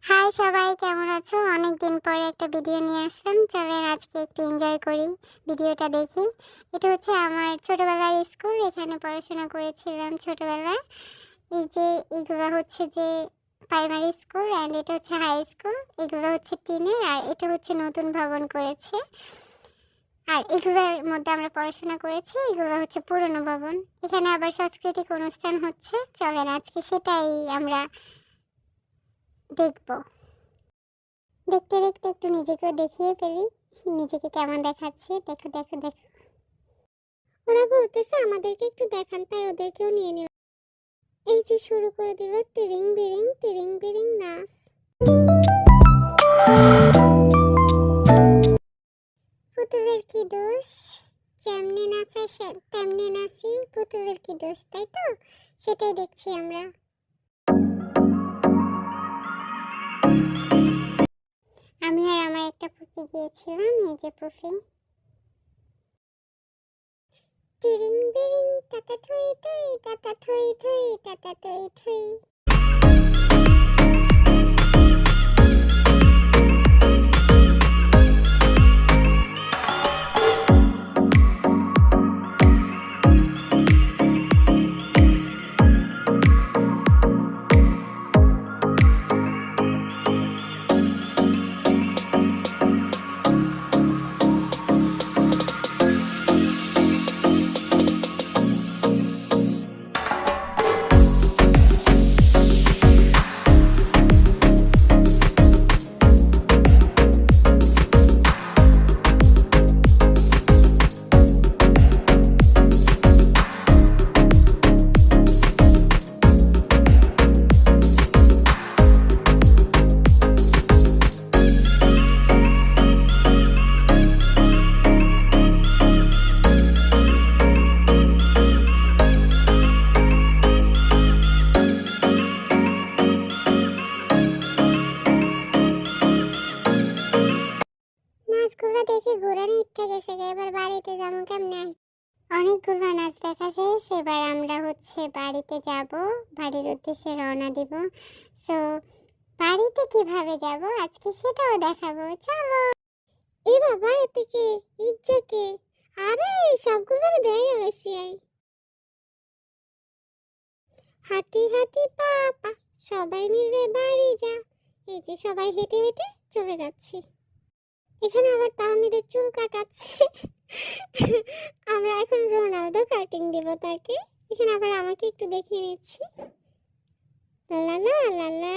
High সবাই, কেমন আছো? অনেকদিন পরে একটা ভিডিও নিয়ে আসলাম। চলেন আজকে একটু এনজয় করি, ভিডিওটা দেখি। এটা হচ্ছে আমার ছোটবেলার স্কুল, এখানে পড়াশোনা করেছিলাম ছোটবেলায়। এই যে এগুলো হচ্ছে যে প্রাইমারি স্কুল অ্যান্ড এটা হচ্ছে হাই স্কুল। এগুলো হচ্ছে টিনের আর এটা হচ্ছে নতুন ভবন করেছে। আর এগুলোর মধ্যে আমরা পড়াশোনা করেছি, এগুলো হচ্ছে পুরনো ভবন। এখানে আবার সাংস্কৃতিক অনুষ্ঠান হচ্ছে, চলেন আজকে সেটাই আমরা দেখবো। দেখতে দেখতে একটু নিজেকেও দেখিয়ে ফেলি, নিজেকে কেমন দেখাচ্ছে। দেখো দেখো দেখো, ওরা বলতেছে আমাদেরকে একটু দেখান, তাই ওদেরকেও নিয়ে নিল। এই যে শুরু করে দিল তিরিং বিরিং নাচ। পুতুলের কি দোষ, যেমনি নাচা তেমনি নাচি। পুতুলের কি দোষ, তাই তো? সেটাই দেখছি আমরা। আমি আর আমার একটা পুপি গিয়েছিলাম, এই যে পুপি। তিরিং বিরিং টাটা থুই থুই টাটা থুই থুই টাটা থুই থুই। নাচগুলো দেখে ঘোরার ইচ্ছা গেছে, এবার বাড়িতে যাবো কেমনে। অনেকগুলো নাচ দেখা শেষ, এবার আমরা হচ্ছে বাড়িতে যাব, বাড়ির উদ্দেশ্যে রওনা দিব। সো বাড়িতে কিভাবে যাব আজকে সেটাও দেখাবো, চলো। এ বাবা, এতে কে? ইজ্জাকে? আরে সবগুলো দেয় বেশি। হাঁটি হাঁটি পাপা, সবাই মিলে বাড়ি যা। এই যে সবাই হেঁটে হেঁটে চলে যাচ্ছি। এখানে আবার তাহমিদের চুল কাটাচ্ছে। আমরা এখন রোনালদো কাটিং দিব তাকে। এখানে আবার আমাকে একটু দেখিয়ে নিচ্ছি। লালা লালা।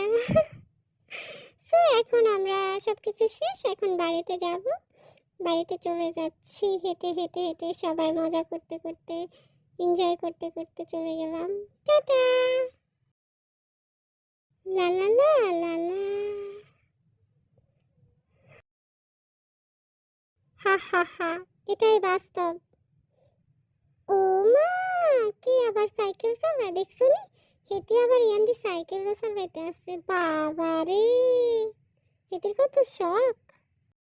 সো এখন আমরা সবকিছু শেষ, এখন বাড়িতে যাব। বাড়িতে চলে যাচ্ছি হেঁটে হেঁটে হেঁটে, সবাই মজা করতে করতে এনজয় করতে করতে চলে গেলাম। টাটা। লালা লালা। হা হা হা, এটাই বাস্তব। ও মা, কে আবার সাইকেল চালায় দেখছো নি? হেঁটে আবার ইয়ান্দি সাইকেল চালাইতে আছে, বাবা রে, এদের কত শখ।